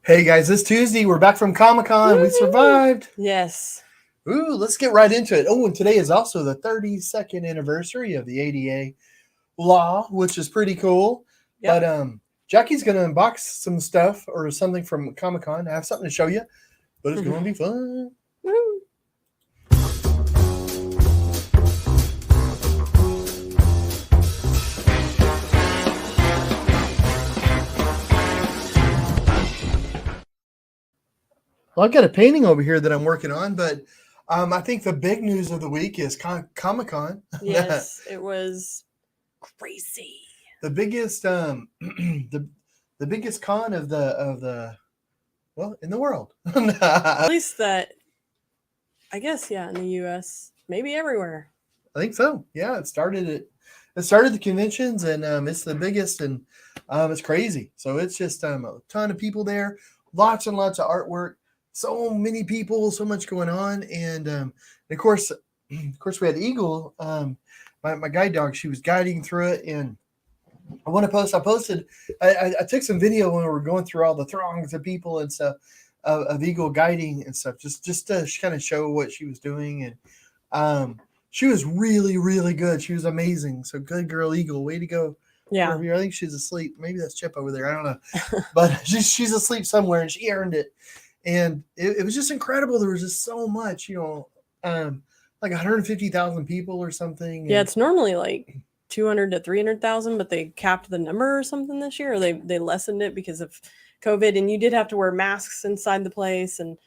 Hey guys, this Tuesday we're back from Comic Con. We Woo! survived. Yes. Ooh, let's get right into it. Oh, and today is also the 32nd anniversary of the ADA law, which is pretty cool. Yep. But Jackie's gonna unbox some stuff or something from Comic Con. I have something to show you, but it's gonna be fun. Woo. Well, I've got a painting over here that I'm working on, but I think the big news of the week is Comic Con. Yes, it was crazy. The biggest the biggest con of the well in the world. At I least that, I guess, yeah, in the US, maybe everywhere. think so. Yeah, it started the conventions, and it's the biggest, and it's crazy. So it's just a ton of people there, lots and lots of artwork, so many people, so much going on, and of course we had Eagle, my guide dog. She was guiding through it, and I want to post. I posted. I took some video when we were going through all the throngs of people and stuff of Eagle guiding and stuff, just to kind of show what she was doing, and she was really really good. She was amazing. So good girl, Eagle. Way to go. Yeah. Wherever you are. I think she's asleep. Maybe that's Chip over there. I don't know, but she's asleep somewhere, and she earned it. And it was just incredible. There was just so much, like 150,000 people or something. Yeah, And it's normally like 200 to 300,000, but they capped the number or something this year, or they lessened it because of COVID, and you did have to wear masks inside the place, and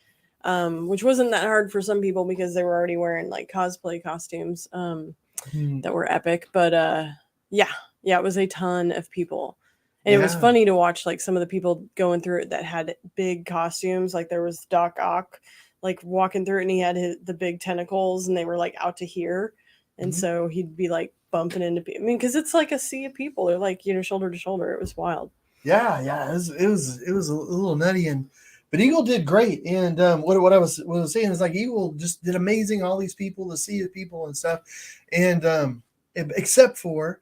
which wasn't that hard for some people because they were already wearing like cosplay costumes that were epic. But yeah, it was a ton of people. And it was yeah. funny to watch like some of the people going through it that had big costumes. Like there was Doc Ock like walking through it, and he had the big tentacles, and they were like out to here. And Mhm. so he'd be like bumping into people. I mean, because it's like a sea of people. They're like, shoulder to shoulder. It was wild. Yeah. It was a little nutty, and but Eagle did great. And what I was saying is like Eagle just did amazing. All these people, the sea of people and stuff, and except for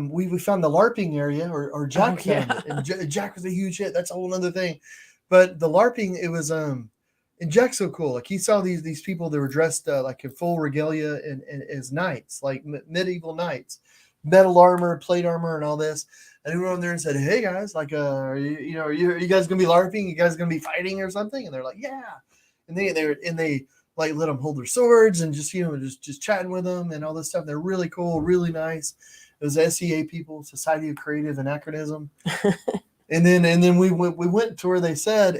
we found the LARPing area, or Oh, Jack found yeah. it, and Jack was a huge hit. That's a whole other thing. But the LARPing, it was and Jack's so cool. Like he saw these people that were dressed like in full regalia and as knights, like medieval knights, metal armor, plate armor, and all this. And he went over there and said, "Hey guys, like, are you guys gonna be LARPing? You guys gonna be fighting or something?" And they're like, "Yeah." And they like let them hold their swords and just chatting with them and all this stuff. They're really cool, really nice. It was SEA people, Society of Creative Anachronism. And then we went to where they said,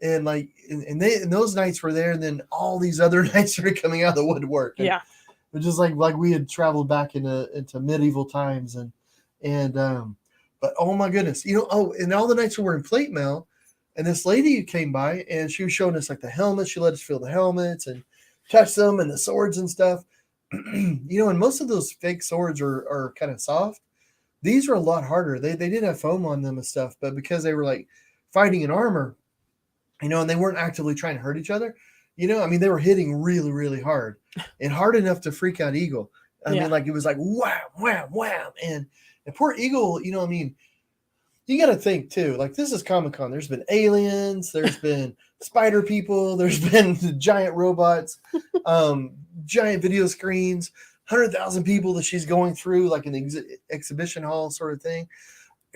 and like and those nights were there, and then all these other nights started coming out of the woodwork, and Yeah. it was just like we had traveled back into medieval times, and but oh my goodness, and all the nights we were in plate mail, and this lady came by and she was showing us like the helmets. She let us feel the helmets and touch them and the swords and stuff. And most of those fake swords are kind of soft. These were a lot harder. They did have foam on them and stuff, but because they were like fighting in armor, and they weren't actively trying to hurt each other. I mean, they were hitting really, really hard, and hard enough to freak out Eagle. I mean, Yeah. like it was like wham, wham, wham, and poor Eagle. I mean, you got to think too. Like this is Comic Con. There's been aliens. There's been spider people. There's been giant robots, um, giant video screens. 100,000 people that she's going through, like an exhibition hall sort of thing.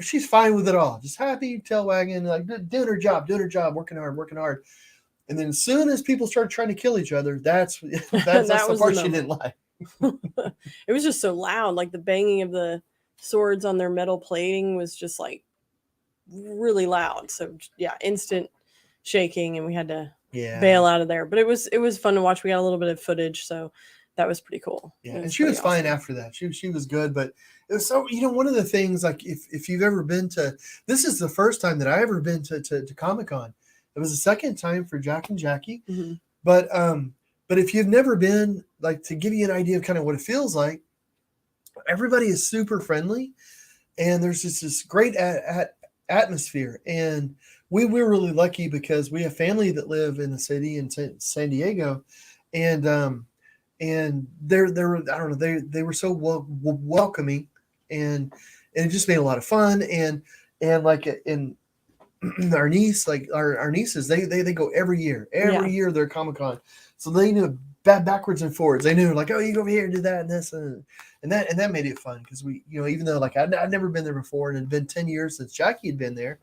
She's fine with it all, just happy, tail wagging, like doing her job, working hard, working hard. And then as soon as people start trying to kill each other, that's that's That the was the part she didn't moment. like. It was just so loud. Like the banging of the swords on their metal plating was just like really loud. So yeah, instant shaking, and we had to Yeah, bail out of there. But it was fun to watch. We got a little bit of footage, so that was pretty cool. yeah, It and was she pretty was fine awesome. after that. She was good, but it was so one of the things, like if you've ever been to, this is the first time that I ever been to Comic Con. It was the second time for Jack and Jackie, Hmm. but if you've never been, like to give you an idea of kind of what it feels like, everybody is super friendly, and there's just this great atmosphere. And we're really lucky because we have family that live in the city in San Diego, and they're I don't know, they were so welcoming, and it just made a lot of fun, and like in our niece, like our nieces, they go every year. Yeah. Every year they're Comic-Con. So they knew backwards and forwards. They knew like, oh, you go over here and do that and this and that made it fun because we, even though like I'd never been there before and it had been 10 years since Jackie had been there,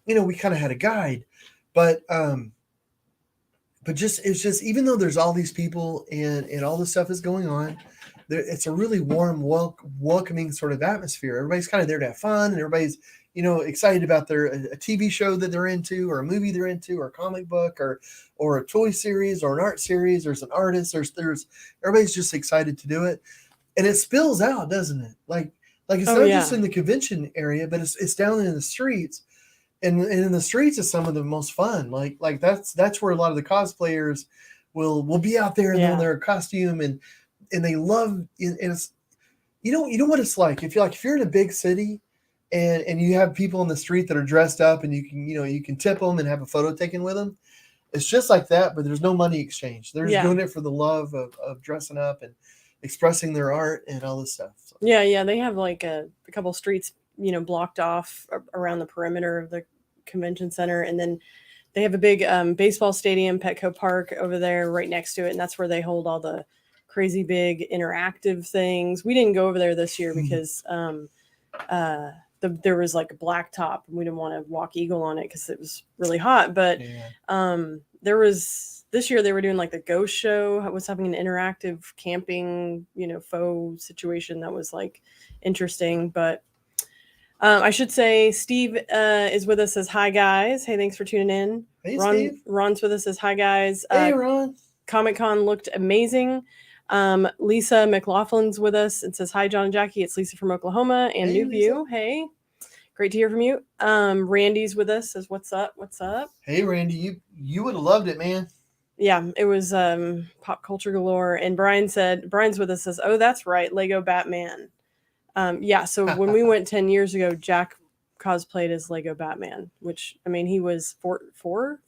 we kind of had a guide. But just it's just even though there's all these people and all this stuff is going on, it's a really warm, welcoming sort of atmosphere. Everybody's kind of there to have fun, and everybody's excited about a TV show that they're into, or a movie they're into, or a comic book, or a toy series, or an art series. There's an artist. There's everybody's just excited to do it, and it spills out, doesn't it? Like it's not just in the convention area, but it's down in the streets. And in the streets is some of the most fun. Like that's where a lot of the cosplayers will be out there in their costume and they love and it's you know what it's like if you're in a big city and you have people in the street that are dressed up and you can tip them and have a photo taken with them. It's just like that, but there's no money exchange. They're just doing it for the love of dressing up and expressing their art and all this stuff. So. Yeah, they have like a couple streets blocked off around the perimeter of the convention center, and then they have a big baseball stadium, Petco Park, over there right next to it, and that's where they hold all the crazy big interactive things. We didn't go over there this year because there was like a blacktop, and we didn't want to walk Eagle on it because it was really hot. But there was this year they were doing like the Ghost Show was having an interactive camping faux situation that was like interesting. But I should say Steve is with us, says hi guys. Hey, thanks for tuning in. Hey, Steve. Ron's with us, says hi guys. Hey, Ron. Comic-Con looked amazing. Lisa McLaughlin's with us and says hi John and Jackie. It's Lisa from Oklahoma and New View. Hey, great to hear from you. Randy's with us, says what's up? Hey Randy, you would have loved it, man. Yeah, it was pop culture galore. And Brian's with us, says, oh, that's right, Lego Batman. So when we went 10 years ago, Jack cosplayed as Lego Batman, which he was four.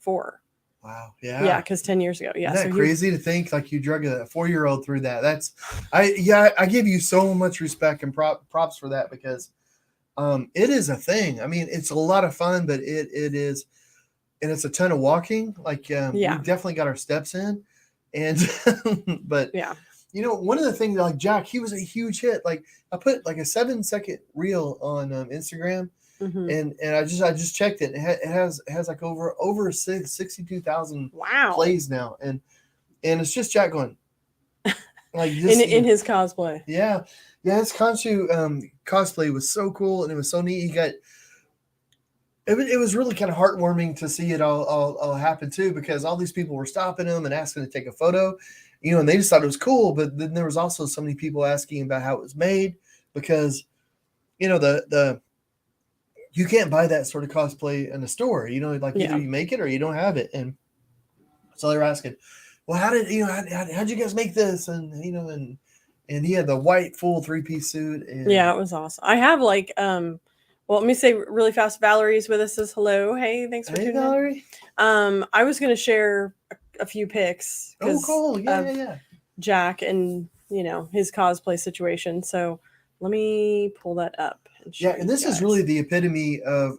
Wow. Yeah. Yeah, because 10 years ago. Yeah. Isn't that crazy to think like you drug a 4-year-old through that? I give you so much respect and props for that because it is a thing. It's a lot of fun, but it is, and it's a ton of walking. Like we definitely got our steps in, and but yeah. One of the things like Jack, he was a huge hit. Like I put like a 7-second reel on Instagram, and I just checked it. It has like over 62,000 plays now, and it's just Jack going like in his cosplay. Yeah, his Khonshu cosplay was so cool, and it was so neat. He got it was really kind of heartwarming to see it all happen too, because all these people were stopping him and asking to take a photo. And they just thought it was cool, but then there was also so many people asking about how it was made because, the you can't buy that sort of cosplay in a store. Either you make it or you don't have it, and so they were asking, well, how'd you guys make this? And and he had the white full 3-piece suit. And yeah, it was awesome. I have like well, let me say really fast. Valerie's with us. Says hello. Hey, thanks for tuning Valerie. in. I was gonna share a few pics. Oh, cool. Yeah. Jack and his cosplay situation. So let me pull that up. And this is really the epitome of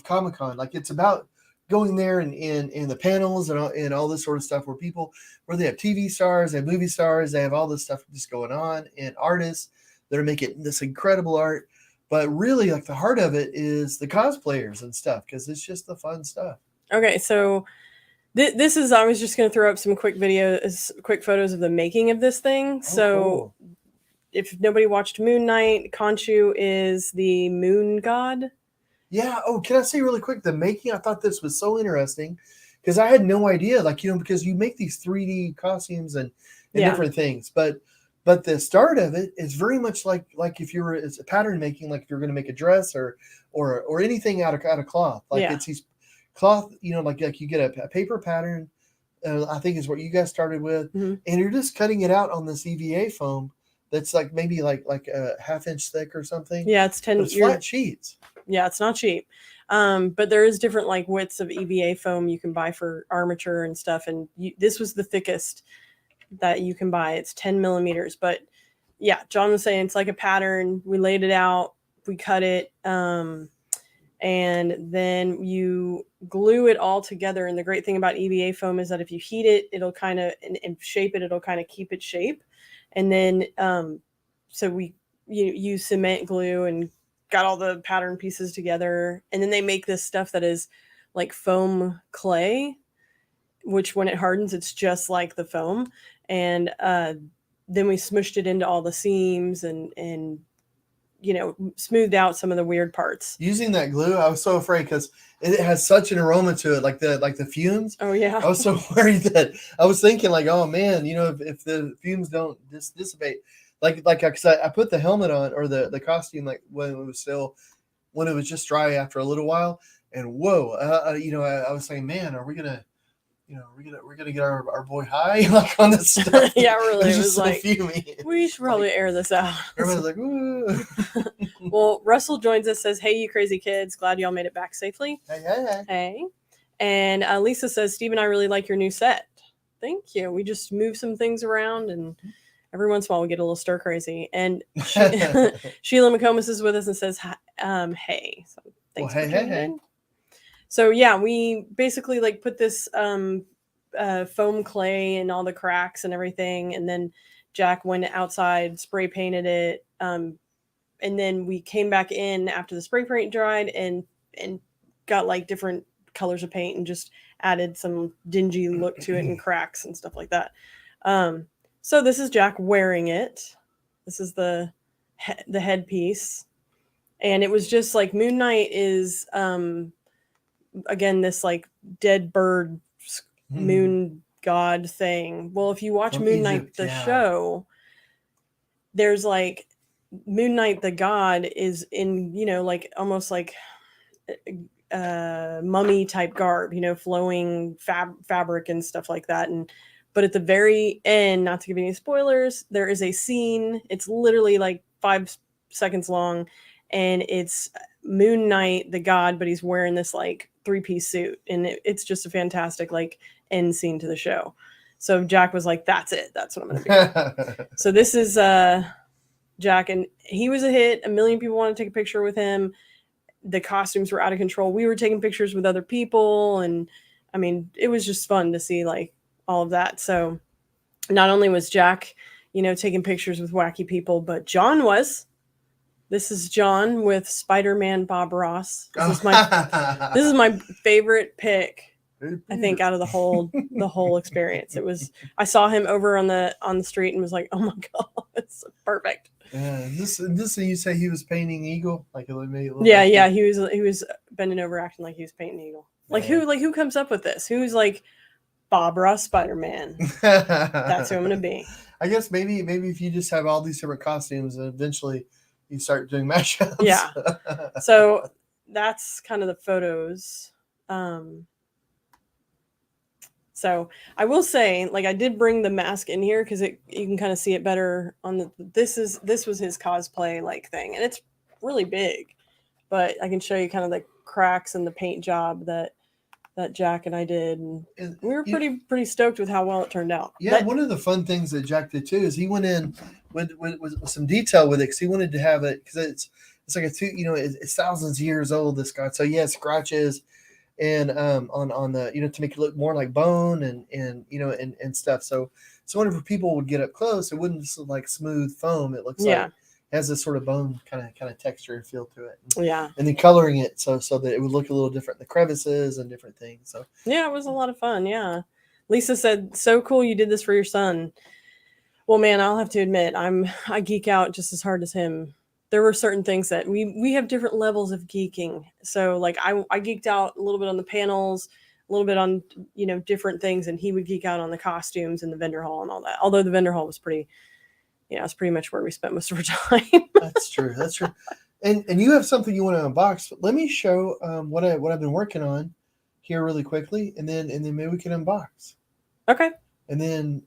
Comic-Con. Like it's about going there and in the panels and all this sort of stuff where they have TV stars, they have movie stars, they have all this stuff just going on, and artists that are making this incredible art. But really, like the heart of it is the cosplayers and stuff, because it's just the fun stuff. Okay, so this is, I was just going to throw up some quick photos of the making of this thing. Cool. If nobody watched Moon Knight, Khonshu is the moon god. Yeah. Oh, can I say really quick, the making, I thought this was so interesting because I had no idea, because you make these 3D costumes and different things, but the start of it is very much like if it's a pattern making, like if you're going to make a dress or anything out of cloth, it's these cloth, like you get a paper pattern, I think is what you guys started with, and you're just cutting it out on this EVA foam that's like maybe like a 1/2 inch thick or something. Yeah, it's 10 flat sheets. Yeah, it's not cheap. But there is different like widths of EVA foam you can buy for armature and stuff, and this was the thickest that you can buy. It's 10 millimeters, but yeah, John was saying it's like a pattern. We laid it out, we cut it, and then you glue it all together. And the great thing about EVA foam is that if you heat it, it'll kind of and shape it, it'll kind of keep its shape. And then so we use cement glue and got all the pattern pieces together. And then they make this stuff that is like foam clay, which when it hardens, it's just like the foam. And then we smushed it into all the seams and smoothed out some of the weird parts. Using that glue, I was so afraid because it has such an aroma to it, like the fumes. Oh yeah. I was so worried that I was thinking like, oh man, if the fumes don't dissipate, because I put the helmet on or the costume like when it was just dry after a little while, and whoa, I was saying, man, are we gonna get our boy high like on this stuff? Yeah, really. It's It just was so like, fumey. we should probably air this out. Everybody's like, ooh. Well, Russell joins us, says, hey, you crazy kids. Glad y'all made it back safely. Hey. Hey. And Lisa says, Steve and I really like your new set. Thank you. We just move some things around, and every once in a while we get a little stir crazy. And Sheila McComas is with us and says, hey. So thanks for tuning in. So yeah, we basically like put this foam clay in all the cracks and everything, and then Jack went outside, spray painted it, and then we came back in after the spray paint dried and got like different colors of paint and just added some dingy look to it and cracks and stuff like that. So this is Jack wearing it. This is the headpiece, and it was just like Moon Knight is again this like dead bird moon god thing. Well, if you watch From Moon Egypt, Knight the show, there's like Moon Knight the god is in like almost like mummy type garb, flowing fabric and stuff like that. But at the very end, not to give any spoilers, there is a scene. It's literally like 5 seconds long, and it's Moon Knight the god, but he's wearing this like 3-piece suit, and it's just a fantastic like end scene to the show. So Jack was like, that's it, that's what I'm gonna be. So this is Jack, and he was a hit. A million people wanted to take a picture with him. The costumes were out of control. We were taking pictures with other people, and I mean, it was just fun to see like all of that. So not only was Jack taking pictures with wacky people, but John was. This is John with Spider-Man Bob Ross. This is my favorite pick, I think, out of the whole experience. It was, I saw him over on the street and was like, oh my god, it's perfect. Yeah, this you say he was painting eagle, like it made it yeah, he was bending over acting like he was painting eagle. Like who comes up with this? Who's like Bob Ross Spider-Man? That's who I'm gonna be. I guess maybe if you just have all these different costumes, and eventually you start doing mashups. Yeah. So that's kind of the photos. So I will say, like, I did bring the mask in here because you can kind of see it better on the. This was his cosplay like thing, and it's really big, but I can show you kind of the cracks and the paint job that Jack and I did, and we were pretty stoked with how well it turned out. Yeah, one of the fun things that Jack did too is he went in with some detail with it because he wanted to have it because it's like it's thousands of years old, this guy. So he has scratches and on the to make it look more like bone and stuff. So whenever people would get up close, it wouldn't just look like smooth foam. It looks like it has this sort of bone kind of texture and feel to it. Yeah. And then coloring it so that it would look a little different, the crevices and different things. So yeah, it was a lot of fun. Yeah. Lisa said, so cool you did this for your son. Well, man, I'll have to admit, I geek out just as hard as him. There were certain things that we have different levels of geeking. So like I geeked out a little bit on the panels, a little bit on, different things, and he would geek out on the costumes and the vendor hall and all that. Although the vendor hall was it's pretty much where we spent most of our time. That's true. And you have something you want to unbox. Let me show what I've been working on here really quickly, and then maybe we can unbox. Okay. And then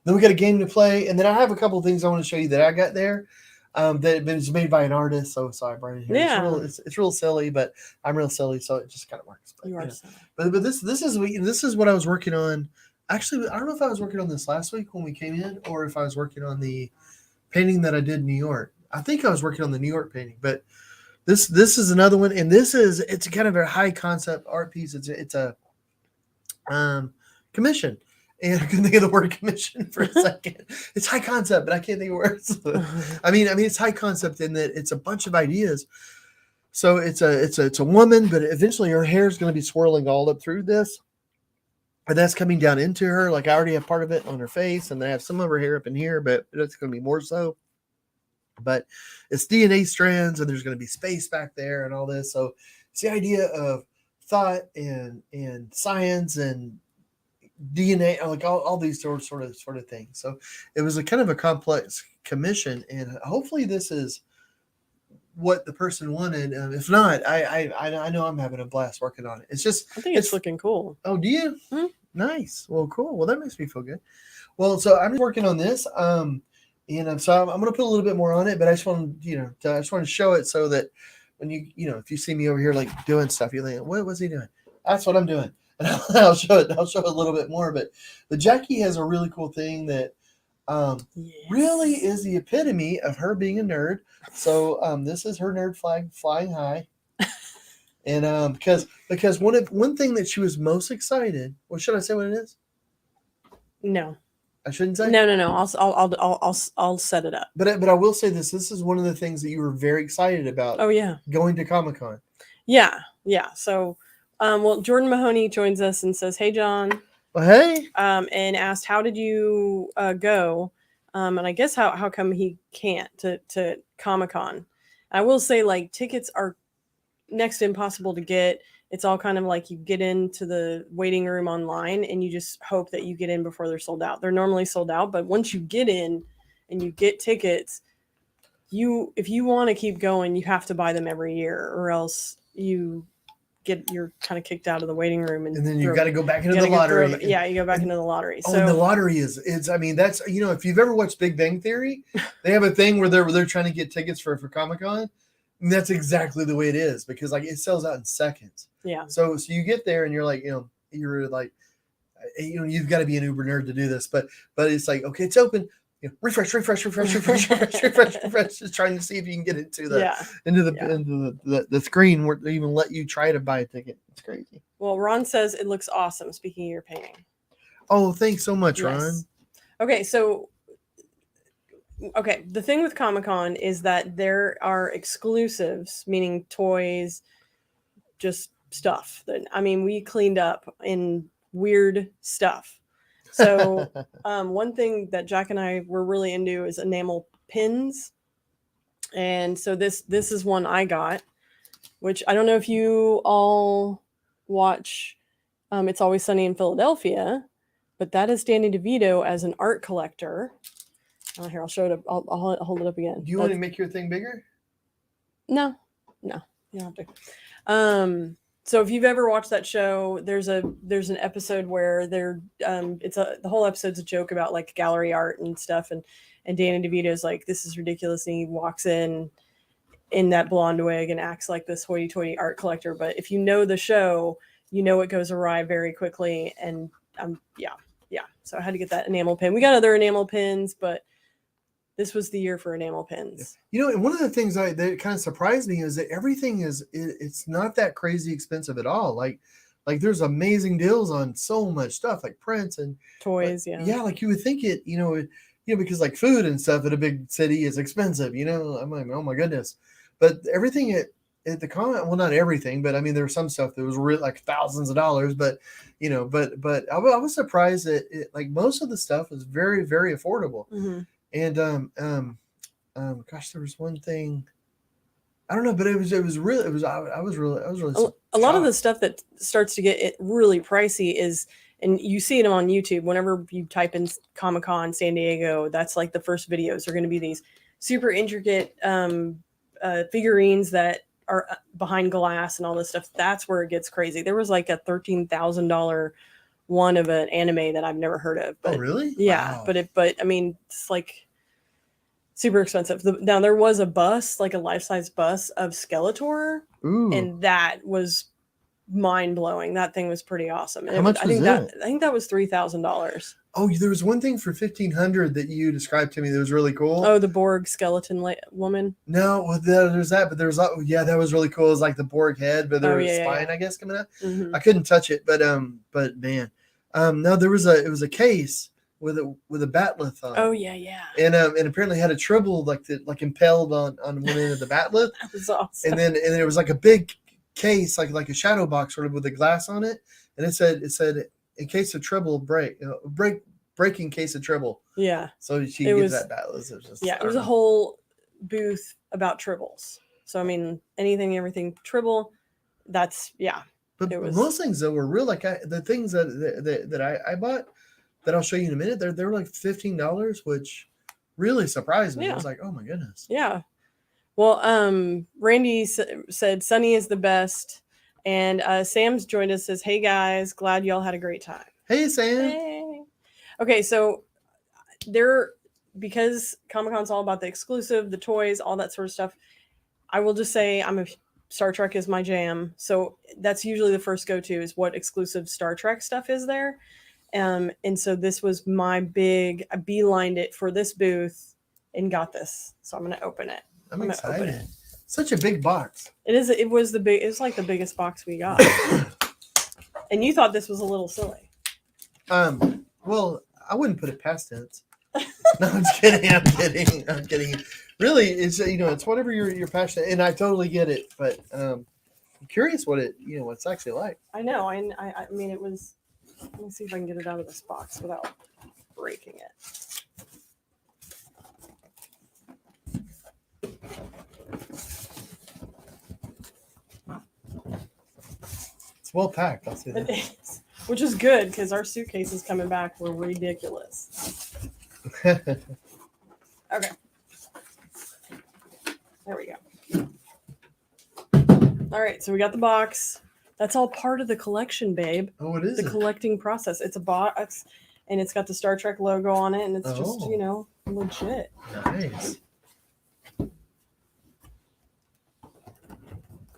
we got a game to play, and then I have a couple of things I want to show you that I got there that was made by an artist. So sorry, I brought it here. Yeah. It's real silly, but I'm real silly, so it just kind of works. But, you are silly. But this is what I was working on. Actually, I don't know if I was working on this last week when we came in, or if I was working on the painting that I did in New York. I think I was working on the New York painting, but This is another one, and it's kind of a high concept art piece. It's a commission. And I couldn't think of the word commission for a second. It's high concept, but I can't think of words. I mean, it's high concept in that it's a bunch of ideas. So it's a woman, but eventually her hair is going to be swirling all up through this, and that's coming down into her. Like I already have part of it on her face, and I have some of her hair up in here, but it's going to be more so. But it's DNA strands, and there's going to be space back there, and all this. So it's the idea of thought and science and DNA, like all these sort of things. So it was a kind of a complex commission, and hopefully this is what the person wanted. If not, I know I'm having a blast working on it. It's just I think it's looking cool. Oh, do you? Mm-hmm. Nice. Well, cool. Well, that makes me feel good. Well, so I'm working on this, and so I'm going to put a little bit more on it, but I just want to show it so that when if you see me over here like doing stuff, you're like, what was he doing? That's what I'm doing. And I'll show it a little bit more. But the Jackie has a really cool thing that really is the epitome of her being a nerd. So this is her nerd flag flying high. And because one thing that she was most excited. Well, should I say what it is? No, I shouldn't say. No. I'll set it up. But I will say this. This is one of the things that you were very excited about. Oh yeah, going to Comic-Con. Yeah. So. Well, Jordan Mahoney joins us and says, "Hey, John." Well, hey. And asked, "How did you go?" And I guess how come he can't to Comic-Con? I will say, like, tickets are next to impossible to get. It's all kind of like you get into the waiting room online, and you just hope that you get in before they're sold out. They're normally sold out, but once you get in and you get tickets, if you want to keep going, you have to buy them every year, or else you're kind of kicked out of the waiting room, and then you've got to go back into the lottery. You go back into the lottery. So the lottery is I mean, that's if you've ever watched Big Bang Theory, they have a thing where they're trying to get tickets for Comic-Con. And that's exactly the way it is, because like it sells out in seconds. Yeah. So you get there and you're like, you're like, you've got to be an Uber nerd to do this, but it's like, okay, it's open. Refresh, just trying to see if you can get into the screen where they even let you try to buy a ticket. It's crazy. Well, Ron says it looks awesome. Speaking of your painting. Oh, thanks so much, Ron. Yes. Okay, so the thing with Comic-Con is that there are exclusives, meaning toys, just stuff. We cleaned up in weird stuff. So one thing that Jack and I were really into is enamel pins. And so this is one I got, which I don't know if you all watch It's Always Sunny in Philadelphia, but that is Danny DeVito as an art collector. Here, I'll show it up. I'll hold it up again. Do you want to make your thing bigger? No, you don't have to. So if you've ever watched that show, there's an episode where the whole episode's a joke about like gallery art and stuff, and Danny DeVito's like, this is ridiculous, and he walks in that blonde wig and acts like this hoity-toity art collector. But if you know the show, you know it goes awry very quickly, and yeah. So I had to get that enamel pin. We got other enamel pins, but this was the year for enamel pins. And one of the things that kind of surprised me is that everything it's not that crazy expensive at all. Like there's amazing deals on so much stuff, like prints and toys. Yeah. Like you would think it, because like food and stuff at a big city is expensive, I'm like, oh my goodness. But everything at the con, well, not everything, but I mean, there was some stuff that was really like thousands of dollars, but but I was surprised that like most of the stuff was very, very affordable. Mm-hmm. And gosh, there was one thing, I don't know, but I was really a lot of the stuff that starts to get it really pricey is, and you see them on YouTube whenever you type in Comic-Con San Diego. That's like the first videos are going to be these super intricate figurines that are behind glass and all this stuff. That's where it gets crazy. There was like a $13,000 one of an anime that I've never heard of. But, oh, really? Yeah. Wow. But I mean, it's like super expensive. Now there was a bus, like a life-size bus of Skeletor. Ooh. And that was mind blowing. That thing was pretty awesome. And How much I was think it? I think that was $3,000. Oh, there was one thing for 1,500 that you described to me that was really cool. Oh, the Borg skeleton woman. No, well, there's that, but there's yeah, that was really cool. It was like the Borg head, but there was a spine, I guess, coming out. Mhm. I couldn't touch it, but man, no, it was a case with a batleth on. Oh it. yeah. And apparently had a tribble like impaled on one end of the batleth, That was awesome. and then it was like a big case, like a shadow box, sort of with a glass on it, and it said in case of trouble, breaking case of trouble. Yeah. So she It gives was- that batleth. It was a whole booth about tribbles. So I mean, anything, everything tribble. That's But it was- most things though were real. Like the things that I bought that I'll show you in a minute. They were like $15, which really surprised me. I Yeah. was like, oh my goodness. Yeah. Well, Randy said Sunny is the best, and Sam's joined us. Says, "Hey guys, glad y'all had a great time." Hey Sam. Hey. Okay, so because Comic-Con's all about the exclusive, the toys, all that sort of stuff. I will just say Star Trek is my jam, so that's usually the first go-to is what exclusive Star Trek stuff is there. And so this was my big. I beelined it for this booth and got this. So I'm gonna open it. I'm gonna open excited. it. Such a big box. It is. It was like the biggest box we got. And you thought this was a little silly. Well, I wouldn't put it past tense. No, I'm just kidding. I'm kidding. Really, it's it's whatever you're passionate, and I totally get it. But I'm curious what it's actually like. I know. I mean, it was. Let me see if I can get it out of this box without breaking it. It's well packed. I'll say It that. is, which is good because our suitcases coming back were ridiculous. Okay. There we go. All right, so we got the box. That's all part of the collection, babe. Oh, it is. The collecting process. It's a box, and it's got the Star Trek logo on it, and it's just Oh. legit. Nice.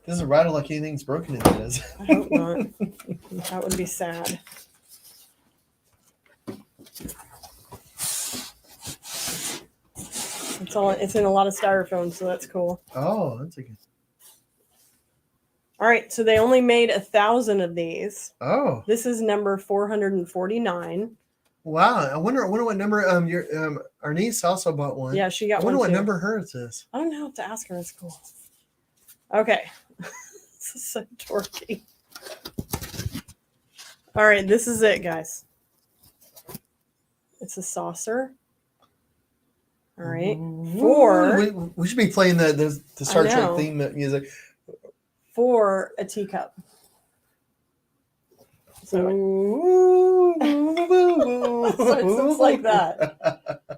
Doesn't rattle like anything's broken in it, does it? I hope not. That would be sad. It's in a lot of styrofoam, so that's cool. Oh, that's a good. All right, so they only made 1,000 of these. Oh, This is number 449. wow! I wonder what number. Our niece also bought one. Yeah, she I got wonder one what too. number hers is. I don't know what to ask her. It's cool. Okay. This is so dorky. All right, this is it, guys. It's a saucer. All right. We should be playing the Star Trek know. theme music. For a teacup. So it's like that.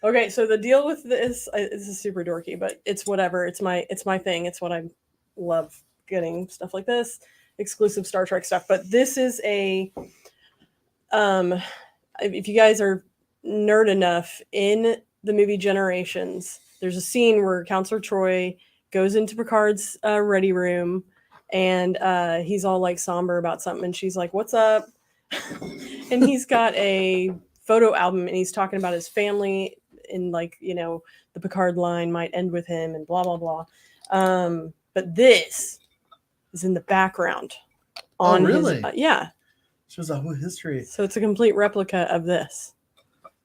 Okay, so the deal with this is super dorky, but it's whatever. It's my thing. It's what I love getting, stuff like this, exclusive Star Trek stuff. But this is a if you guys are nerd enough, in the movie Generations, there's a scene where Counselor Troy goes into Picard's ready room, and he's all like somber about something, and she's like, "What's up?" And he's got a photo album, and he's talking about his family, and the Picard line might end with him, and blah blah blah. But this is in the background. On really? his, yeah. Shows a whole history. So it's a complete replica of this.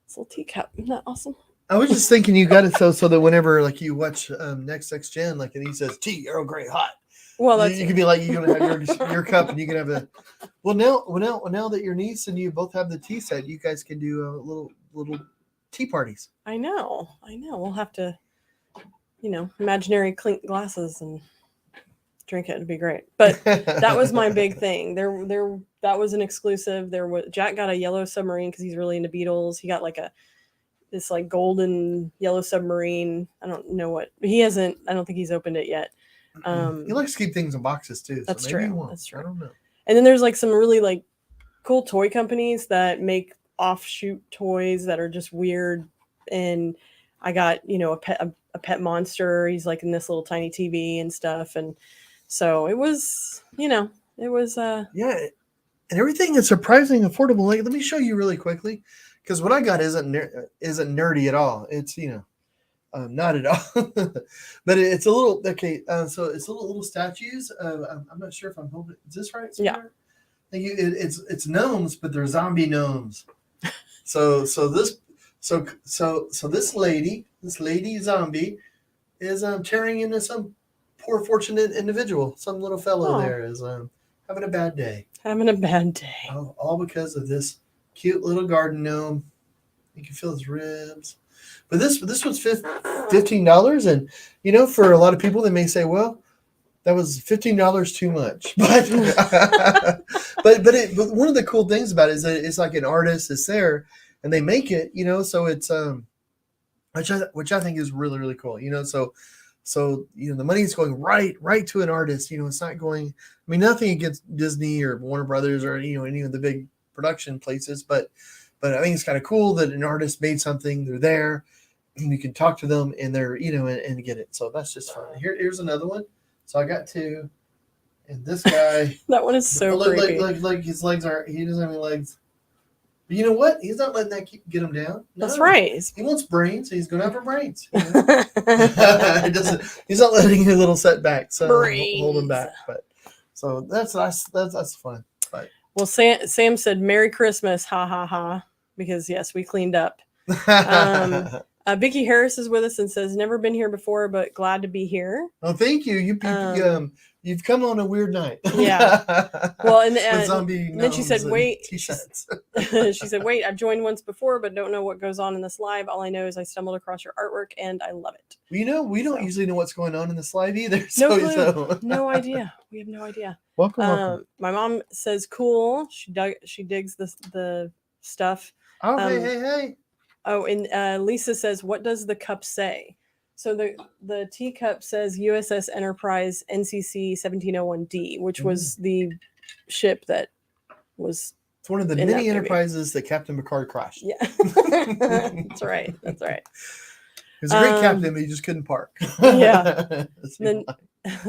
This little teacup. Isn't that awesome? I was just thinking you got it so that whenever you watch Next Gen, and he says tea Earl Grey hot. Well, that's you can be like, you're gonna have your cup, and you can have the. Well, now that your niece and you both have the tea set, you guys can do little tea parties. I know. We'll have to, imaginary clink glasses and drink it. It'd be great. But that was my big thing. That was an exclusive. Jack got a yellow submarine because he's really into Beatles. He got this golden yellow submarine. I don't know what he hasn't. I don't think he's opened it yet. He likes to keep things in boxes too. That's so maybe true. He won't. That's true. I don't know. And then there's some really cool toy companies that make offshoot toys that are just weird. And I got a pet monster. He's in this little tiny TV and stuff. And so it was It was Yeah, and everything is surprisingly affordable. Like, let me show you really quickly, because what I got isn't nerdy at all. It's not at all, but it's a little okay. So it's little statues. I'm not sure if I'm holding. Is this right? Yeah. Sweetheart? Thank you. It's gnomes, but they're zombie gnomes. So this lady zombie is tearing into some poor fortunate individual. Some little fellow Oh. there is having a bad day. having a bad day. All because of this cute little garden gnome. You can feel his ribs. But this was $15, and for a lot of people, they may say, "Well, that was $15 too much." But but one of the cool things about it is that it's like an artist is there, and they make it. So it's which I think is really really cool. So the money is going right to an artist. It's not going. I mean, nothing against Disney or Warner Brothers or any of the big production places, but I think it's kind of cool that an artist made something. They're there, and you can talk to them, and they're and get it. So that's just fun. Here's another one. So I got two, and this guy. That one is so creepy. Like his legs aren't. He doesn't have any legs. But you know what? He's not letting that get him down. No. That's right. He wants brains. So he's going after brains. He's not letting a little setback. So hold him back. But so that's nice. That's fun. But well, Sam said Merry Christmas, ha ha ha, because yes, we cleaned up. Vicky Harris is with us and says never been here before, but glad to be here. Oh, thank you. You've come on a weird night. Yeah. Well, and then she said, "Wait." She said, "Wait. I've joined once before, but don't know what goes on in this live. All I know is I stumbled across your artwork and I love it." Well, we don't usually know what's going on in this live either. No clue. No idea. We have no idea. Welcome. My mom says, "Cool." She digs the stuff. Oh, hey. Oh, and Lisa says, "What does the cup say?" So the teacup says USS Enterprise NCC 1701D, which was the ship that was. It's one of the many enterprises that Captain Picard crashed. Yeah, that's right. That's right. He was a great captain, but he just couldn't park. Yeah. Then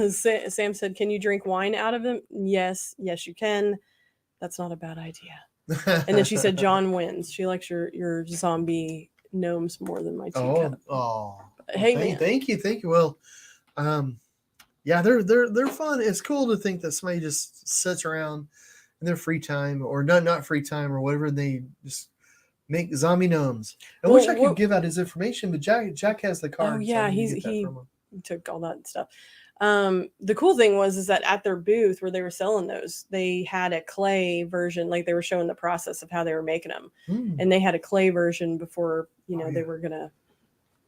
Sam said, "Can you drink wine out of them?" Yes, you can. That's not a bad idea. And then she said, "John wins. She likes your zombie gnomes more than my teacup." Oh. Hey, man. Thank you. Well, yeah, they're fun. It's cool to think that somebody just sits around in their free time, or not free time, or whatever. They just make zombie gnomes. I wish I could give out his information, but Jack has the card. Oh yeah, so he took all that stuff. The cool thing is that at their booth where they were selling those, they had a clay version, like they were showing the process of how they were making them, and they had a clay version before they were gonna.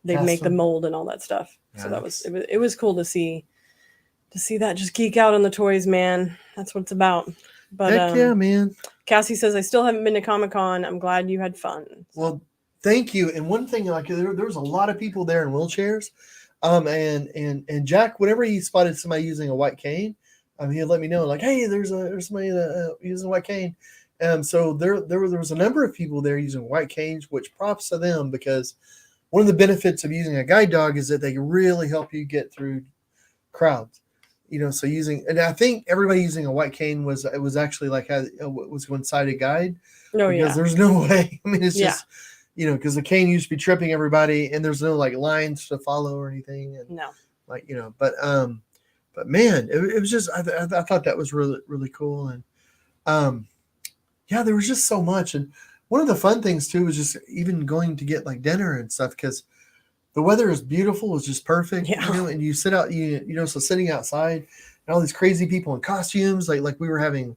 They'd make the mold and all that stuff. Nice. So that was it was cool to see that. Just geek out on the toys, man. That's what it's about. But heck yeah, man. Cassie says, I still haven't been to Comic-Con. I'm glad you had fun. So. Well, thank you. And one thing, like there was a lot of people there in wheelchairs. And Jack, whenever he spotted somebody using a white cane, he'd let me know, like, hey, there's somebody using a white cane. So there was a number of people there using white canes, which props to them, because one of the benefits of using a guide dog is that they really help you get through crowds. So and I think everybody using a white cane was actually like was one-sided guide. No, because there's no way. I mean, it's just because the cane used to be tripping everybody, and there's no like lines to follow or anything. And no, but man, it was just I thought that was really really cool, and there was just so much. And one of the fun things too was just even going to get like dinner and stuff, because the weather is beautiful. It's just perfect. Yeah. And you sit out, so sitting outside and all these crazy people in costumes, like we were having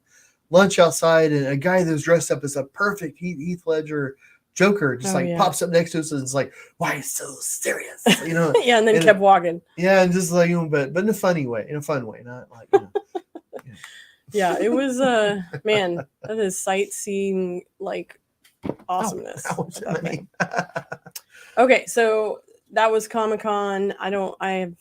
lunch outside, and a guy that was dressed up as a perfect Heath Ledger Joker just pops up next to us and it's like, why so serious? Yeah, and then kept walking. Yeah, and just like, but in a funny way, not like, Yeah, it was man, that is sightseeing like awesomeness. Okay, so that was Comic-Con. I'm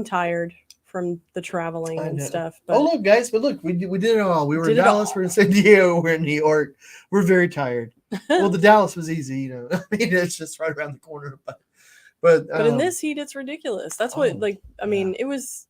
tired from the traveling and stuff. But oh look, guys! But look, we did it all. We were in Dallas. We're in San Diego. We're in New York. We're very tired. Well, the Dallas was easy, I mean, it's just right around the corner. But in this heat, it's ridiculous. That's what it was.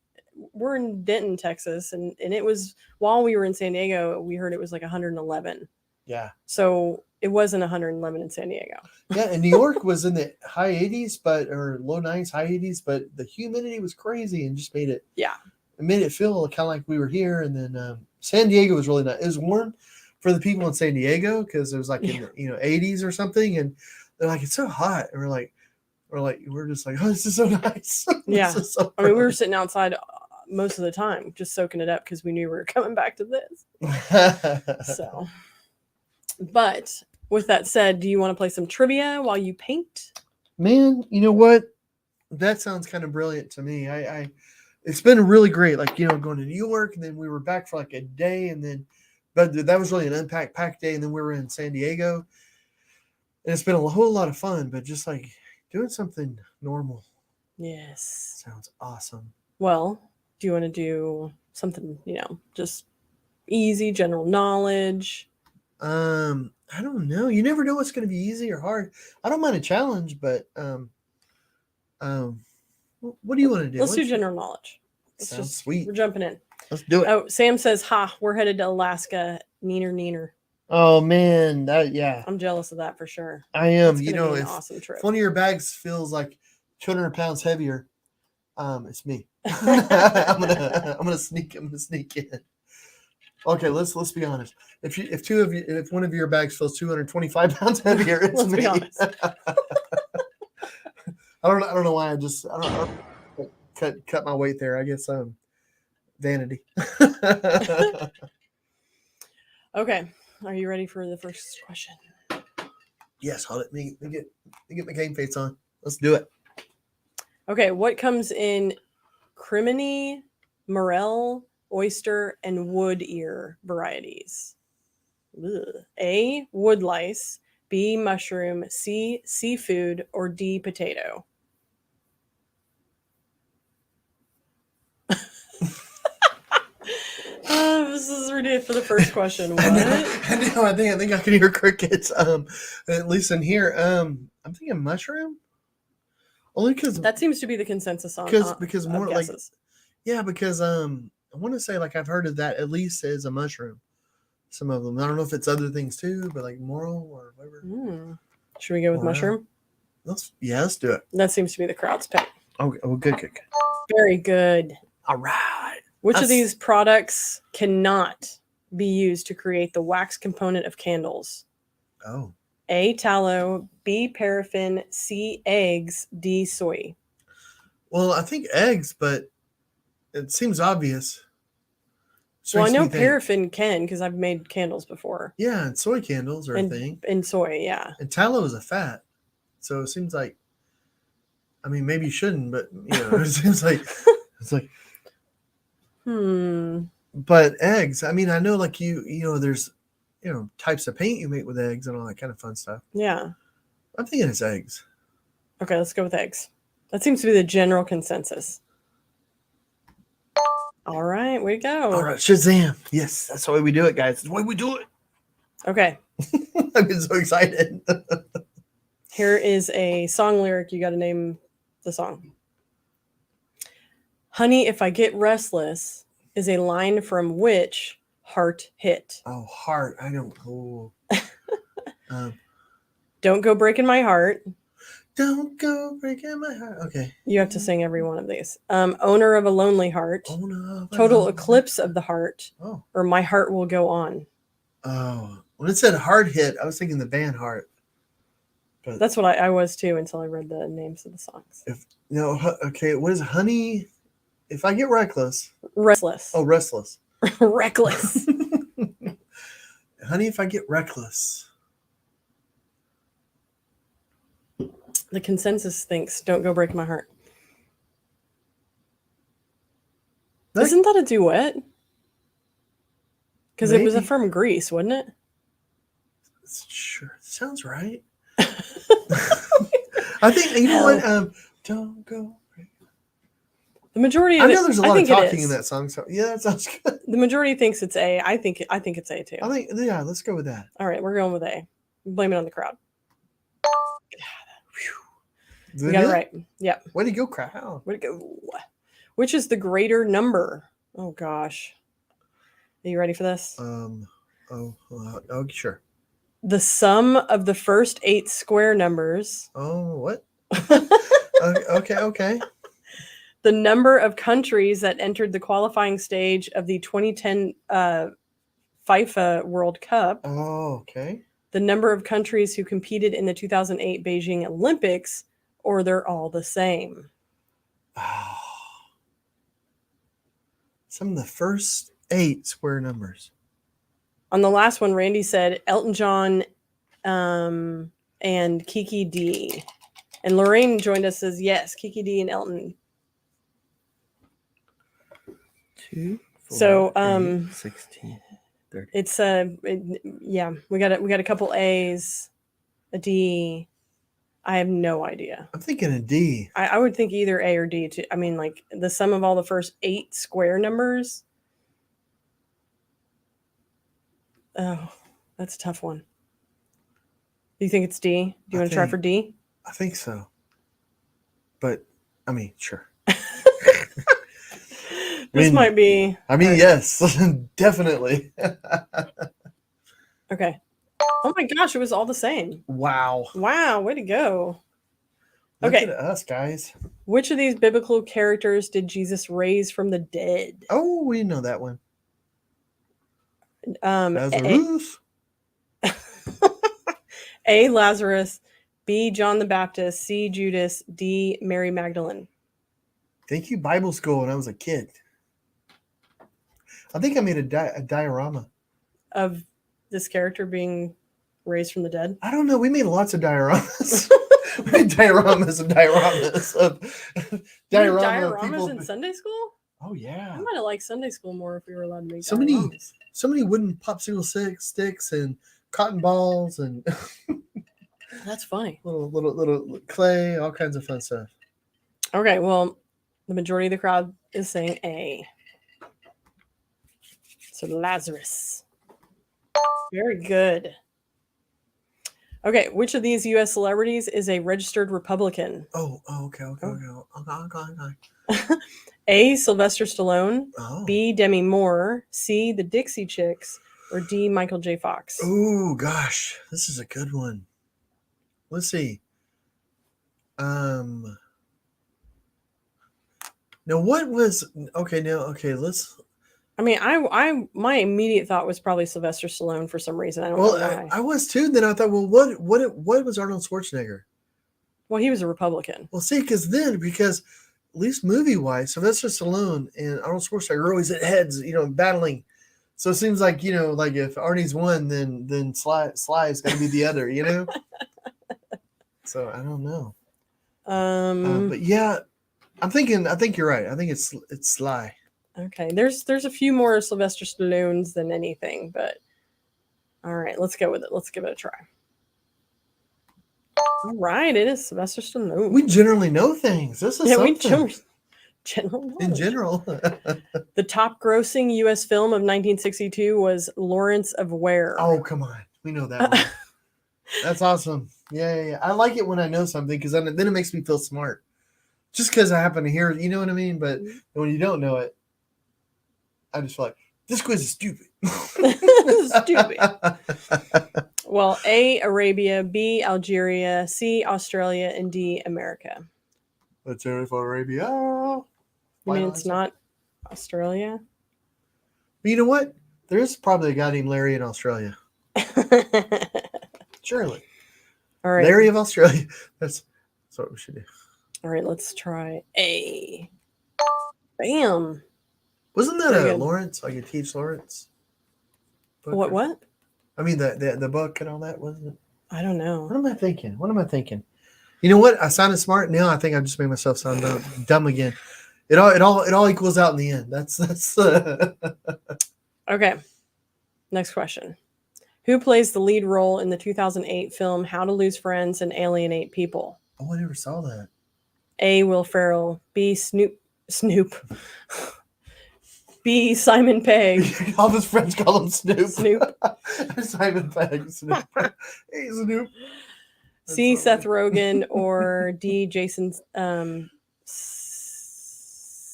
we're in Denton, Texas, and it was while we were in San Diego, we heard it was like 111. Yeah. So it wasn't 111 in San Diego. Yeah, and New York was in the high 80s, or low 90s, high 80s, but the humidity was crazy and just made it. Yeah. It made it feel kind of like we were here. And then San Diego was really nice. It was warm for the people in San Diego because it was like in the 80s or something, and they're like, it's so hot, and we're just like, oh, this is so nice. Yeah. This is so I mean, we were sitting outside most of the time, just soaking it up because we knew we were coming back to this. So, but with that said, do you want to play some trivia while you paint? Man, you know what? That sounds kind of brilliant to me. It's been really great. Like, going to New York, and then we were back for like a day, but that was really an packed day. And then we were in San Diego, and it's been a whole lot of fun, but just like doing something normal. Yes. Sounds awesome. Well, do you want to do something, just easy, general knowledge? I don't know. You never know what's going to be easy or hard. I don't mind a challenge, but what do you want to do? Let's do general knowledge. Sounds sweet. We're jumping in. Let's do it. Oh, Sam says, "Ha, we're headed to Alaska. Neener." Oh man, yeah. I'm jealous of that for sure. I am. It's If an awesome trip. If one of your bags feels like 200 pounds heavier, it's me. I'm gonna sneak in. Okay, let's be honest. If one of your bags feels 225 pounds heavier, it's Let's me. be honest. I don't know why I don't cut my weight there. I guess vanity. Okay, are you ready for the first question? Yes, hold it. Let me get my game face on. Let's do it. Okay, what comes in criminy, morel, oyster, and wood ear varieties? Ugh. A, wood lice, B, mushroom, C, seafood, or D, potato? This is ridiculous for the first question. What? I think I can hear crickets. At least in here. I'm thinking mushroom. Only because that seems to be the consensus on because more like because I want to say like I've heard of that at least as a mushroom. Some of them. I don't know if it's other things too, but like morel or whatever. Should we go with mushroom? Let's do it. That seems to be the crowd's pick. Okay. Well, good. Very good. All right. Which of these products cannot be used to create the wax component of candles? Oh. A, tallow, B, paraffin, C, eggs, D, soy. Well, I think eggs, but it seems obvious. Well, I know paraffin can because I've made candles before. Yeah, and soy candles are a thing. And soy, yeah. And tallow is a fat. So it seems like, I mean, maybe you shouldn't, but, it seems like, it's like. But eggs, I mean, I know like there's, types of paint you make with eggs and all that kind of fun stuff. Yeah. I'm thinking it's eggs. Okay, let's go with eggs. That seems to be the general consensus. All right, way to go. All right, Shazam. Yes, that's the way we do it, guys. That's the way we do it. Okay. I've been so excited. Here is a song lyric. You got to name the song. Honey, if I get restless is a line from which Heart hit? Oh, Heart. I don't. Oh. Don't go breaking my heart. Don't go breaking my heart. Okay. You have to sing every one of these. Owner of a lonely heart. Total eclipse of the heart. Oh. Or my heart will go on. Oh. When it said Hard Hit, I was thinking the band Heart. But that's what I was too until I read the names of the songs. Okay. What is Honey? If I get reckless. Restless. Oh, restless. Reckless. Honey, if I get reckless. The consensus thinks don't go break my heart. Isn't that a duet? Because it was from Greece, wasn't it? Sure. Sounds right. I think, you know what? Don't go. The majority of I know there's a lot of talking in that song, so yeah, that sounds good. The majority thinks it's A. I think it's A too. Let's go with that. All right, we're going with A. Blame it on the crowd. You got it right. Yep. Way to go, crowd. Way to go. Which is the greater number? Oh gosh. Are you ready for this? Oh, sure. The sum of the first 8 square numbers. Oh, what? Okay. The number of countries that entered the qualifying stage of the 2010 FIFA World Cup. Oh, okay. The number of countries who competed in the 2008 Beijing Olympics, or they're all the same. Oh. Some of the first 8 square numbers. On the last one, Randy said Elton John and Kiki D. And Lorraine joined us, says yes, Kiki D and Elton. 2, 4, So 8, 16, 30. it's yeah, we got a couple A's, a D. I have no idea. I'm thinking a D. I would think either A or D. I mean, like the sum of all the first 8 square numbers. Oh, that's a tough one. Do you think it's D? Do you want to try for D? I think so. But, I mean, sure. This might be. I mean, yes, definitely. Okay. Oh my gosh, it was all the same. Wow. Wow, way to go. Look Okay. at us, guys. Which of these biblical characters did Jesus raise from the dead? Oh, we know that one. A, Lazarus. A, Lazarus, B, John the Baptist, C, Judas, D, Mary Magdalene. Thank you, Bible school, when I was a kid. I think I made a diorama. Of this character being raised from the dead? I don't know. We made lots of dioramas. We made dioramas of Dioramas in Sunday school? Oh, yeah. I might have liked Sunday school more if we were allowed to make So many dioramas. wooden popsicle sticks and cotton balls and That's funny. little clay, all kinds of fun stuff. Okay, well, the majority of the crowd is saying A. So Lazarus. Very good. Okay, which of these U.S. celebrities is a registered Republican? Okay. A, Sylvester Stallone, Oh. B, Demi Moore, C, the Dixie Chicks, or D, Michael J. Fox? Oh, gosh. This is a good one. Let's see. Now, what was... Okay, let's... I mean, my immediate thought was probably Sylvester Stallone for some reason. I don't know why. I was too. Then I thought, well, what was Arnold Schwarzenegger? Well, he was a Republican. Well, see, because at least movie-wise, Sylvester Stallone and Arnold Schwarzenegger are always at heads, battling. So it seems like, like if Arnie's one, then Sly is going to be the other, So I don't know. But yeah, I think you're right. I think it's Sly. Okay, there's a few more Sylvester Stallones than anything, but all right, let's go with it. Let's give it a try. All right, it is Sylvester Stallone. We generally know things. This is something. General knowledge. In general. The top grossing U.S. film of 1962 was Lawrence of Ware. Oh, come on. We know that one. That's awesome. Yeah. I like it when I know something because then it makes me feel smart. Just because I happen to hear it, you know what I mean? But when you don't know it, I just feel like, this quiz is stupid. Stupid. Well, A, Arabia, B, Algeria, C, Australia, and D, America. Let's hear it for Arabia. You mean it's not Australia? But you know what? There is probably a guy named Larry in Australia. Surely. All right. Larry of Australia. That's what we should do. All right, let's try A. Bam. Wasn't that Very a good. Lawrence? Like a T.H. Lawrence? book? What? I mean, the book and all that, wasn't it? I don't know. What am I thinking? You know what? I sounded smart. Now I think I just made myself sound dumb again. It all equals out in the end. That's Okay. Next question. Who plays the lead role in the 2008 film How to Lose Friends and Alienate People? Oh, I never saw that. A, Will Ferrell. B, Snoop. B, Simon Pegg. All his friends call him Snoop. Snoop. Simon Pegg. Snoop. Hey, Snoop. C, Seth Rogen, or D, Jason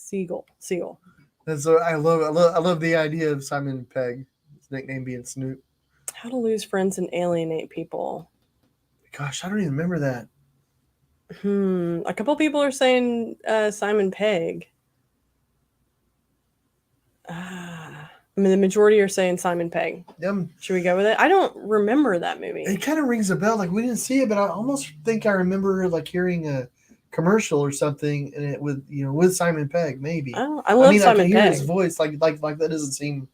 Seagull. That's what I love the idea of Simon Pegg, his nickname being Snoop. How to lose friends and alienate people. Gosh, I don't even remember that. A couple people are saying Simon Pegg. I mean, the majority are saying Simon Pegg. Should we go with it? I don't remember that movie. It kind of rings a bell. Like we didn't see it, but I almost think I remember like hearing a commercial or something, and it with Simon Pegg, maybe. Oh, I love Simon I can hear Pegg. his voice. Like that doesn't seem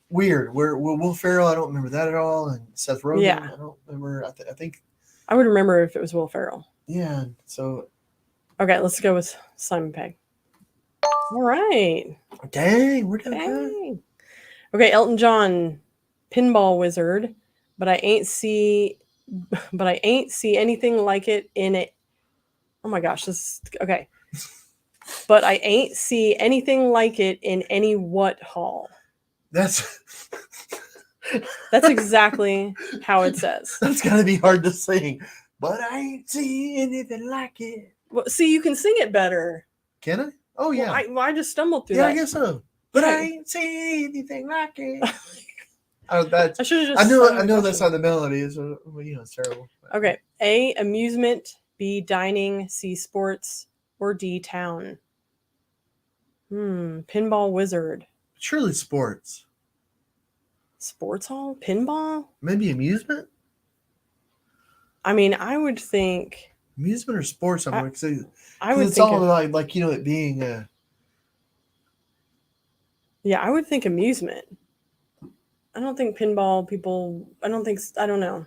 weird. Where Will Ferrell, I don't remember that at all, and Seth Rogen, Yeah. I don't remember. I think. I would remember if it was Will Ferrell. Yeah. So. Okay, let's go with Simon Pegg. All right. Dang, we're doing good. Dang. Okay, Elton John, Pinball Wizard, but I ain't see anything like it in it. Oh my gosh, this is okay. But I ain't see anything like it in any what hall. That's exactly how it says. That's gotta be hard to sing. But I ain't see anything like it. Well, see, you can sing it better. Can I? Oh yeah. Well, I just stumbled through yeah, that. I guess so. But I ain't see anything like it. Oh, that's. I should have just. I know that's not the melody. So it's terrible. Okay. A, amusement. B, dining. C, sports. Or D, town. Pinball Wizard. Surely sports. Sports hall? Pinball? Maybe amusement? I mean, I would think. Amusement or sports? I would say. I would it's think all like it being. Yeah, I would think amusement. I don't think pinball people. I don't know.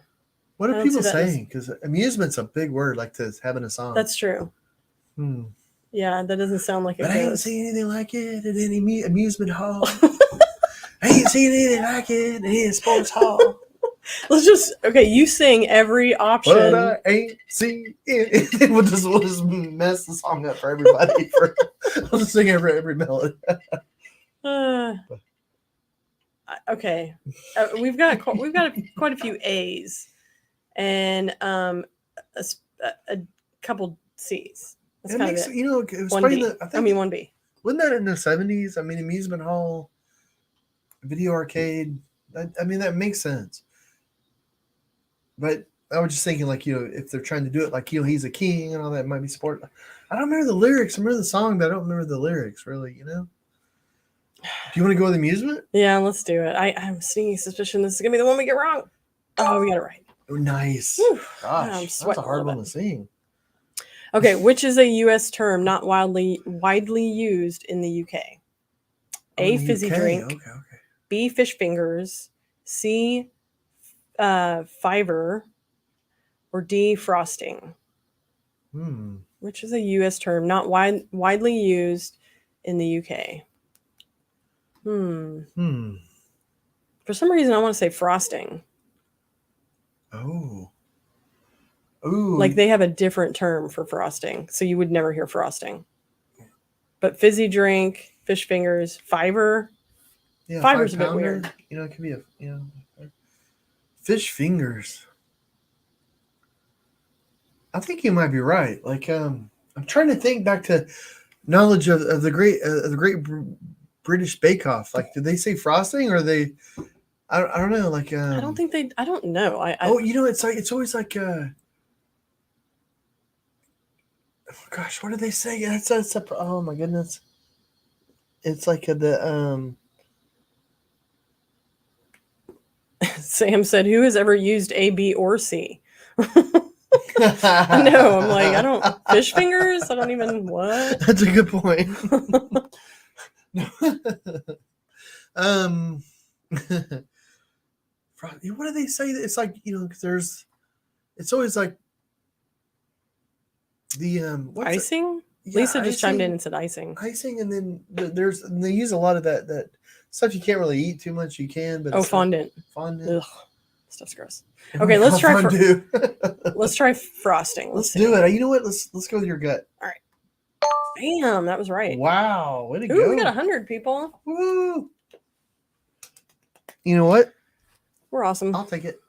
What are people saying? Because amusement's a big word, like to having a song. That's true. Yeah, that doesn't sound like it. But I ain't seen anything like it at any amusement hall. I ain't seen anything like it at any sports hall. Let's just you sing every option. But I ain't seen it. We'll just mess the song up for everybody. We'll just sing every melody. Okay, we've got quite a few A's and a couple C's. That's kind of it. It was one funny B. that one B. Wasn't that in the 70s? I mean, amusement hall, video arcade. I mean, that makes sense. But I was just thinking, like, if they're trying to do it like, he's a king and all that, it might be sport. I don't remember the lyrics. I remember the song, but I don't remember the lyrics, really, Do you want to go with amusement? Yeah, let's do it. I have a sneaky suspicion this is going to be the one we get wrong. Oh, we got it right. Oh, nice. Whew. Gosh, that's a hard one to sing. Okay, which is a U.S. term not widely used in the UK? A, fizzy drink. Okay. B, fish fingers. C, fiver. Or D, frosting. Which is a U.S. term not widely used in the UK? For some reason, I want to say frosting. Oh. Ooh. Like they have a different term for frosting, so you would never hear frosting. But fizzy drink, fish fingers, fiver. Yeah, fiver's a bit weird. It could be fish fingers. I think you might be right. Like, I'm trying to think back to knowledge of the great British Bake Off. Like, did they say frosting or they? I don't know. Like, I don't think they. I don't know. It's always like. Gosh, what did they say? That's oh my goodness. It's like Sam said, "Who has ever used A, B, or C?" I know. I'm like, I don't fish fingers. I don't even what. That's a good point. What do they say? It's like because it's always like the icing. Yeah, Lisa just chimed in and said icing. Icing, and then they use a lot of that stuff you can't really eat too much. You can, but fondant. Fondant. Ugh, stuff's gross. Okay, let's try. Let's try frosting. Let's do it. You know what? Let's go with your gut. All right. Bam, that was right. Wow, way to go! We got 100 people. Woo! You know what? We're awesome. I'll take it.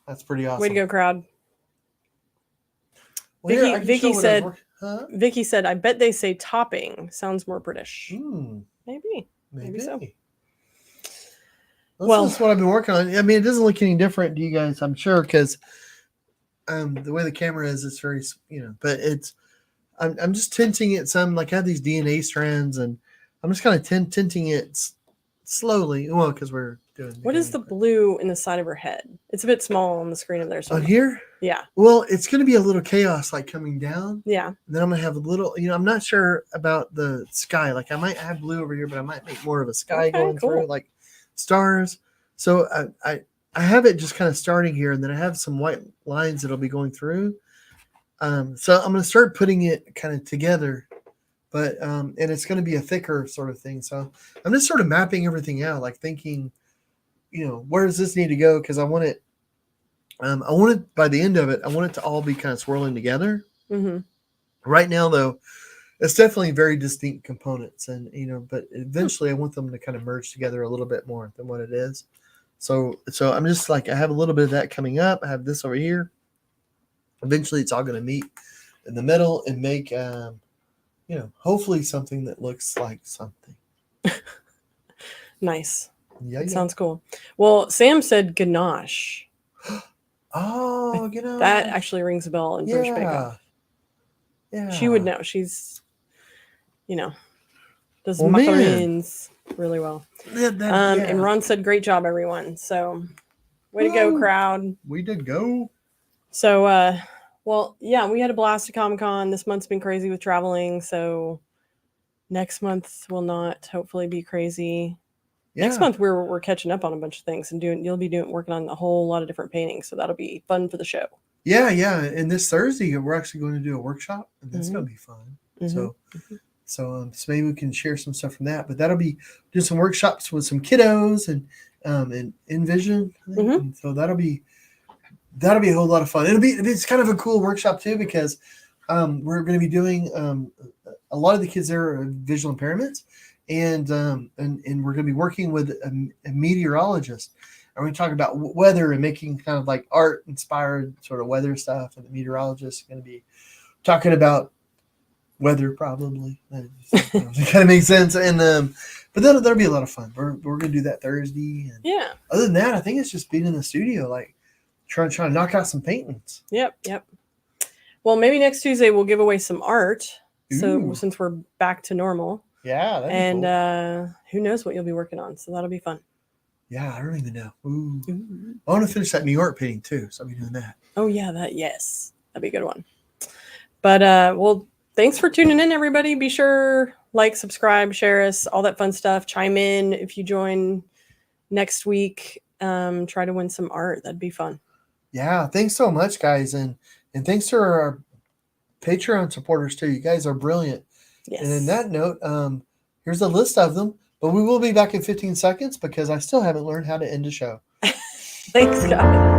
That's pretty awesome. Way to go, crowd. Well, Vicky said, Huh? Vicky said, I bet they say topping. Sounds more British. Maybe. Maybe so. Well, this is what I've been working on. I mean, it doesn't look any different to you guys, I'm sure, because the way the camera is, it's very, but I'm just tinting it some, like I have these DNA strands, and I'm just kind of tinting it slowly. Well, because we're doing. What is the blue in the side of her head? It's a bit small on the screen of there. On here? Yeah. Well, it's going to be a little chaos, like coming down. Yeah. And then I'm going to have a little, I'm not sure about the sky. Like I might have blue over here, but I might make more of a sky going through, like stars. So I have it just kind of starting here, and then I have some white lines that'll be going through. So I'm going to start putting it kind of together, but and it's going to be a thicker sort of thing. So I'm just sort of mapping everything out, like thinking, where does this need to go? Because I want it by the end of it, I want it to all be kind of swirling together. Mm-hmm. Right now, though, it's definitely very distinct components, and but eventually I want them to kind of merge together a little bit more than what it is. So I'm just like, I have a little bit of that coming up. I have this over here. Eventually, it's all going to meet in the middle and make, hopefully something that looks like something. Nice. Yeah, sounds cool. Well, Sam said ganache. Oh, ganache. That actually rings a bell in British Bake Off. Yeah. She would know. She's, does macarons really well. And Ron said, great job, everyone. So, way to go, crowd. We did go. So, well, yeah, we had a blast at Comic-Con. This month's been crazy with traveling. So, next month will not hopefully be crazy. Yeah. Next month we're catching up on a bunch of things and you'll be working on a whole lot of different paintings. So that'll be fun for the show. Yeah. And this Thursday we're actually going to do a workshop, and that's going to be fun. Mm-hmm. So maybe we can share some stuff from that. But that'll be do some workshops with some kiddos and Envision. Mm-hmm. And so that'll be a whole lot of fun. It's kind of a cool workshop too, because we're going to be doing a lot of the kids there are visual impairments, and we're going to be working with a meteorologist. And we're going to talk about weather and making kind of like art inspired sort of weather stuff. And the meteorologist is going to be talking about weather, probably. It kind of makes sense. And but that'll be a lot of fun. We're going to do that Thursday. And yeah. Other than that, I think it's just being in the studio, like trying to knock out some paintings. Yep. Well, maybe next Tuesday we'll give away some art. Ooh. So since we're back to normal. Yeah. And cool. Who knows what you'll be working on. So that'll be fun. Yeah, I don't even know. Ooh. I want to finish that New York painting too, so I'll be doing that. Oh yeah, yes. That'd be a good one. But well, thanks for tuning in, everybody. Be sure, like, subscribe, share us, all that fun stuff. Chime in if you join next week. Try to win some art. That'd be fun. Yeah, thanks so much, guys. And thanks to our Patreon supporters too. You guys are brilliant. Yes. And in that note, here's a list of them. But we will be back in 15 seconds because I still haven't learned how to end a show. Thanks, guys.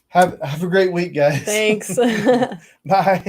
Have a great week, guys. Thanks. Bye.